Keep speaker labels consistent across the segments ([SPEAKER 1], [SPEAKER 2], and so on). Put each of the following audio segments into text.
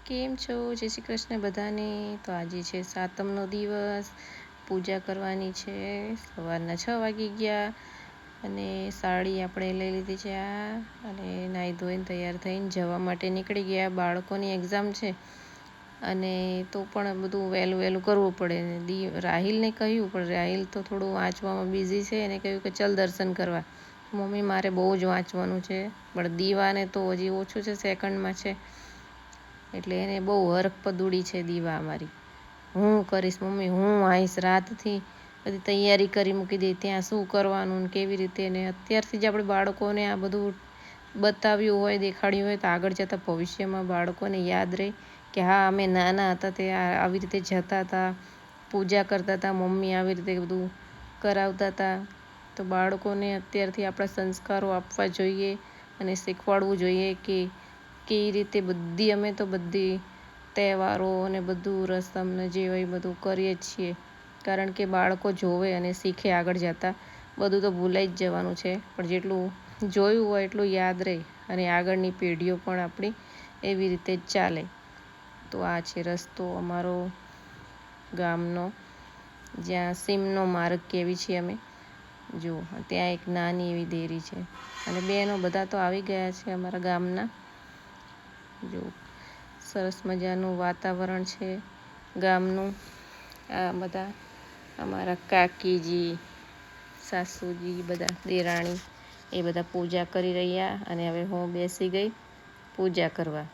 [SPEAKER 1] કેમ છો? જય શ્રી કૃષ્ણ બધાને. તો આજે છે સાતમનો દિવસ, પૂજા કરવાની છે. સવારના 6 વાગી ગયા અને સાડી આપણે લઈ લીધી છે અને નાહી ધોઈને તૈયાર થઈને જવા માટે નીકળી ગયા. બાળકોની એક્ઝામ છે અને તો પણ બધું વહેલું વહેલું કરવું પડે. રાહિલને કહ્યું, પણ રાહિલ તો થોડું વાંચવામાં બિઝી છે. એને કહ્યું કે ચલ દર્શન કરવા. મમ્મી મારે બહુ જ વાંચવાનું છે, પણ દીવાને તો હજી ઓછું છે, સેકન્ડમાં છે, એટલે એને બહુ હરખપદુડી છે દીવા અમારી. હું કરીશ મમ્મી, હું આવીશ. રાતથી બધી તૈયારી કરી મૂકી દે, ત્યાં શું કરવાનું ને કેવી રીતે. ને અત્યારથી જ આપણે બાળકોને આ બધું બતાવ્યું હોય, દેખાડ્યું હોય, તો આગળ જતાં ભવિષ્યમાં બાળકોને યાદ રહે કે હા અમે નાના હતા તે આવી રીતે જતા હતા, પૂજા કરતા હતા, મમ્મી આવી રીતે બધું કરાવતા હતા. તો બાળકોને અત્યારથી આપણા સંસ્કારો આપવા જોઈએ અને શીખવાડવું જોઈએ કે કેવી રીતે બધી અમે તો બધી તહેવારો અને બધું રસમ ને જે હોય બધું કરીએ જ છીએ. કારણ કે બાળકો જોવે અને શીખે આગળ જતાં. બધું તો ભૂલાઈ જ જવાનું છે, પણ જેટલું જોયું હોય એટલું યાદ રહે અને આગળની પેઢીઓ પણ આપણી એવી રીતે જ ચાલે. તો આ છે રસ્તો અમારો ગામનો, જ્યાં સીમનો માર્ગ કહેવી છીએ અમે. જો ત્યાં એક નાની એવી દેરી છે અને બહેનો બધા તો આવી ગયા છે અમારા ગામના. જો સરસ મજાનું વાતાવરણ છે ગામનું. આ બધા અમારા કાકીજી, સાસુજી, બધા દેરાણી એ બધા પૂજા કરી રહ્યા અને હવે હું બેસી ગઈ પૂજા કરવા.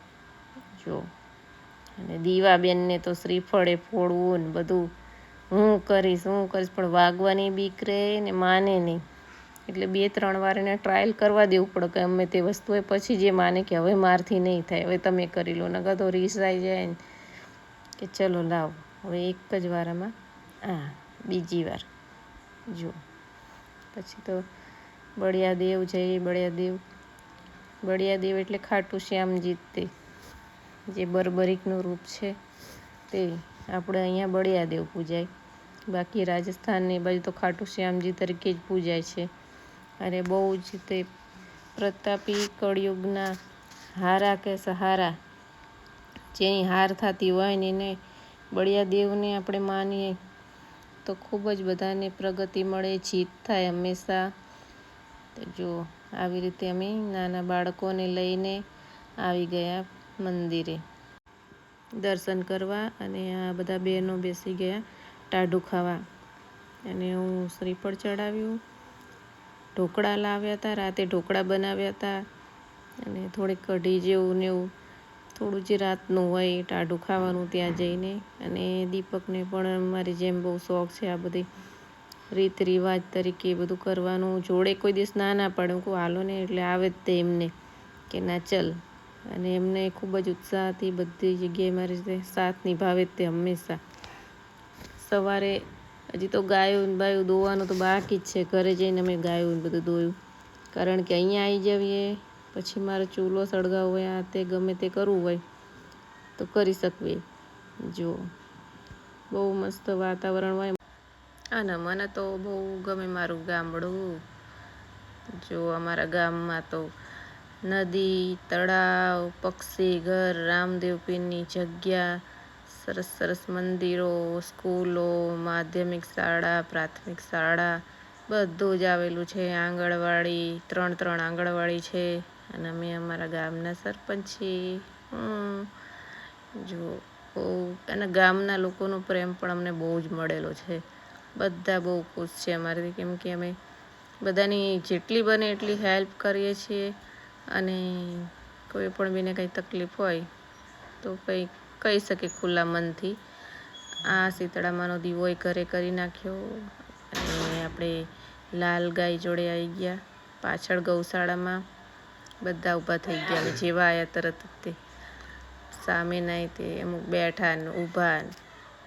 [SPEAKER 1] જો અને દીવાબેનને તો શ્રીફળે ફોડવું ને બધું હું કરીશ પણ વાગવાની બીક રહે ને માને નહીં. એટલે 2-3 વાર એને ટ્રાયલ કરવા દેવું પડે કે ગમે તે વસ્તુ હોય, પછી જે માને કે હવે મારથી નહીં થાય, હવે તમે કરી લો. નકર તો રીસાઈ જાય ને કે ચલો લાવ. હવે એક જ વારમાં બીજી વાર જો. પછી તો બળિયાદેવ જય બળિયાદેવ. બળિયાદેવ એટલે ખાટું શ્યામજી તે, જે બરબરીકનું રૂપ છે તે. આપણે અહીંયા બળિયાદેવ પૂજાય, બાકી રાજસ્થાનની બાજુ તો ખાટું શ્યામજી તરીકે જ પૂજાય છે. અને બહુ જ તે પ્રતાપી, કળિયુગના હારા કે સહારા, જેની હાર થતી હોય ને એને બળિયાદેવને આપણે માનીએ તો ખૂબ જ બધાને પ્રગતિ મળે, જીત થાય હંમેશા. તો જો આવી રીતે અમે નાના બાળકોને લઈને આવી ગયા મંદિરે દર્શન કરવા. અને આ બધા બહેનો બેસી ગયા ટાઢું ખાવા. અને હું શ્રીફળ ચડાવ્યું, ઢોકળા લાવ્યા હતા, રાતે ઢોકળા બનાવ્યા હતા અને થોડીક કઢી જેવું ને એવું થોડું જે રાતનું હોય ટાઢું ખાવાનું ત્યાં જઈને. અને દીપકને પણ મારી જેમ બહુ શોખ છે આ બધી રીત રિવાજ તરીકે બધું કરવાનું. જોડે કોઈ દિવસ ના પાડે, હું કહું હાલો ને એટલે આવે જ તે એમને કે ના ચલ. અને એમને ખૂબ જ ઉત્સાહથી બધી જગ્યાએ મારી રીતે સાથ નિભાવે તે હંમેશા. સવારે હજી તો ગાયું બાયું દોવાનું તો બાકી જ છે. ઘરે જઈને અમે ગાયું બધું દોયું, કારણ કે અહીંયા આવી જઈએ પછી મારે ચૂલો સળગાવવો હોય, આ તે ગમે તે કરવું હોય તો કરી શકીએ. જો બહુ મસ્ત વાતાવરણ હોય અને મને તો બહુ ગમે મારું ગામડું. જો અમારા ગામમાં તો નદી, તળાવ, પક્ષી ઘર, રામદેવ પીરની જગ્યા, સરસ સરસ મંદિરો, સ્કૂલો, માધ્યમિક શાળા, પ્રાથમિક શાળા બધું જ આવેલું છે. આંગણવાડી 3 આંગણવાડી છે અને અમે અમારા ગામના સરપંચ છીએ. જો બહુ અને ગામના લોકોનો પ્રેમ પણ અમને બહુ જ મળેલો છે. બધા બહુ ખુશ છે અમારાથી, કેમ કે અમે બધાની જેટલી બને એટલી હેલ્પ કરીએ છીએ. અને કોઈ પણ બીને કંઈ તકલીફ હોય તો કંઈ કહી શકે ખુલ્લા મનથી. આ શીતળામાનો દીવોય ઘરે કરી નાખ્યો અને આપણે લાલ ગાય જોડે આવી ગયા પાછળ ગૌશાળામાં. બધા ઊભા થઈ ગયા, જેવા આવ્યા તરત જ તે સામે નહીં તે અમુક બેઠા ને ઊભા.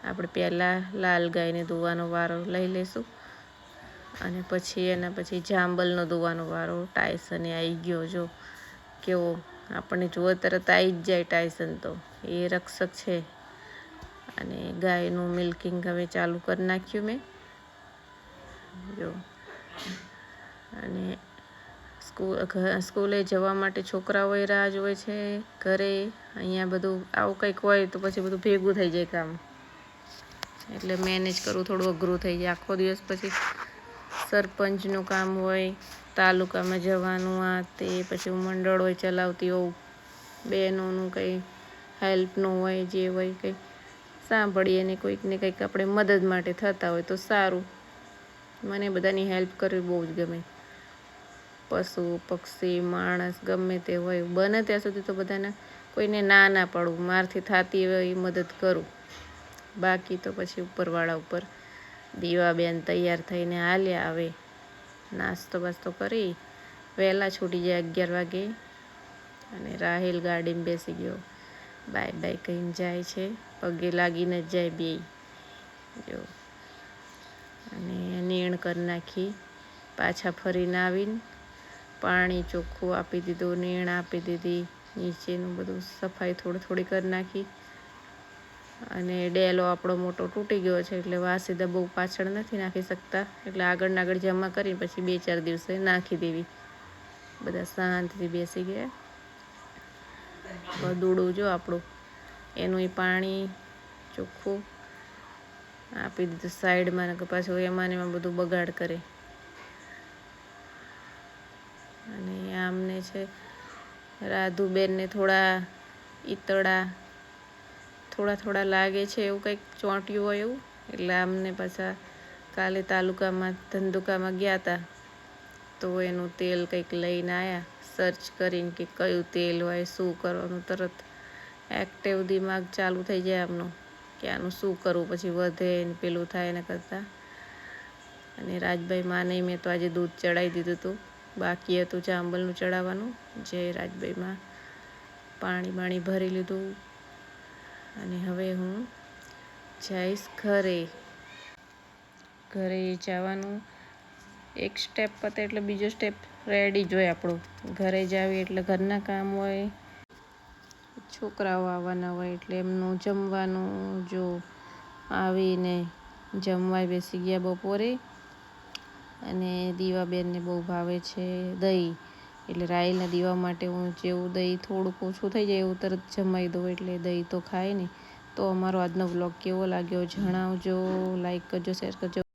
[SPEAKER 1] આપણે પહેલાં લાલ ગાયને ધોવાનો વારો લઈ લઈશું અને પછી એના પછી જાંબલનો ધોવાનો વારો ટાઈસને આવી ગયો. જો કેવો આપણને જુઓ તરત આવી જ જાય ટાઈસન, તો એ રક્ષક છે. અને ગાયનું મિલ્કિંગ હવે ચાલુ કરી નાખ્યું મેં. જો અને સ્કૂલે જવા માટે છોકરાઓએ રાહ જોવે છે. ઘરે અહીંયા બધું આવું કંઈક હોય તો પછી બધું ભેગું થઈ જાય કામ, એટલે મેનેજ કરવું થોડું અઘરું થઈ જાય. આખો દિવસ પછી સરપંચનું કામ હોય, તાલુકામાં જવાનું, આ તે, પછી હું મંડળ હોય ચલાવતી હોઉં, બહેનોનું કંઈ હેલ્પનું હોય, જે હોય કંઈ સાંભળીએ ને કોઈકને કંઈક આપણે મદદ માટે થતા હોય તો સારું. મને બધાની હેલ્પ કરવી બહુ જ ગમે. પશુ પક્ષી માણસ ગમે તે હોય, બને ત્યાં સુધી તો બધાને કોઈને ના પાડું, મારથી થતી હોય એ મદદ કરું. બાકી તો પછી ઉપરવાળા ઉપર. દીવાબેન તૈયાર થઈને હાલ્યા આવે, નાસ્તો બાસ્તો કરી વહેલા છૂટી જાય 11 વાગે. અને રાહિલ ગાડીમાં બેસી ગયો, બાય બાય કહીને જાય છે, પગે લાગીને જ જાય બેય જો. અને નીણ કરી નાખી, પાછા ફરીને આવીને પાણી ચોખ્ખું આપી દીધું, નીણ આપી દીધી, નીચેનું બધું સફાઈ થોડી કરી નાખી. અને ડેલો આપણો મોટો તૂટી ગયો છે એટલે વાસીદા બહુ પાછળ નથી નાખી શકતા, એટલે આગળ જમા કરીને પછી 2-4 દિવસે નાખી દેવી. બધા શાંતિથી બેસી ગયા. દૂડું જો આપણું, એનું પાણી ચોખ્ખું આપી દીધું સાઈડમાં, ને પાછું એમાં બધું બગાડ કરે. અને આમને છે રાધુબેનને થોડા ઈતળા થોડા લાગે છે, એવું કંઈક ચોંટ્યું હોય એવું, એટલે આમને પાછા કાલે તાલુકામાં ધંધુકામાં ગયા હતા તો એનું તેલ કંઈક લઈને આવ્યા, સર્ચ કરીને કે કયું તેલ હોય, શું કરવાનું, તરત એક્ટિવ દિમાગ ચાલુ થઈ જાય આમનું કે આનું શું કરવું, પછી વધે ને પેલું થાય ને કરતાં. અને રાજભાઈ માને મેં તો આજે દૂધ ચડાવી દીધું હતું, બાકી હતું ચાંબલનું ચડાવવાનું. જે રાજભાઈમાં પાણી ભરી લીધું. અને હવે હું જઈશ ઘરે જવાનું. એક સ્ટેપ પતે એટલે બીજો સ્ટેપ રેડી જ હોય આપણું. ઘરે જાવી એટલે ઘરના કામ હોય, છોકરાઓ આવવાના હોય એટલે એમનું જમવાનું. જો આવીને જમવા બેસી ગયા બપોરે. અને દીવાબેનને બહુ ભાવે છે દહીં, એટલે રાહિલના દીવા માટે હું જેવું દહીં થોડુંક ઓછું થઈ જાય એવું તરત જમાઈ દઉં, એટલે દહીં તો ખાય ને. તો અમારો આજનો વ્લોગ કેવો લાગ્યો જણાવજો, લાઈક કરજો, શેર કરજો.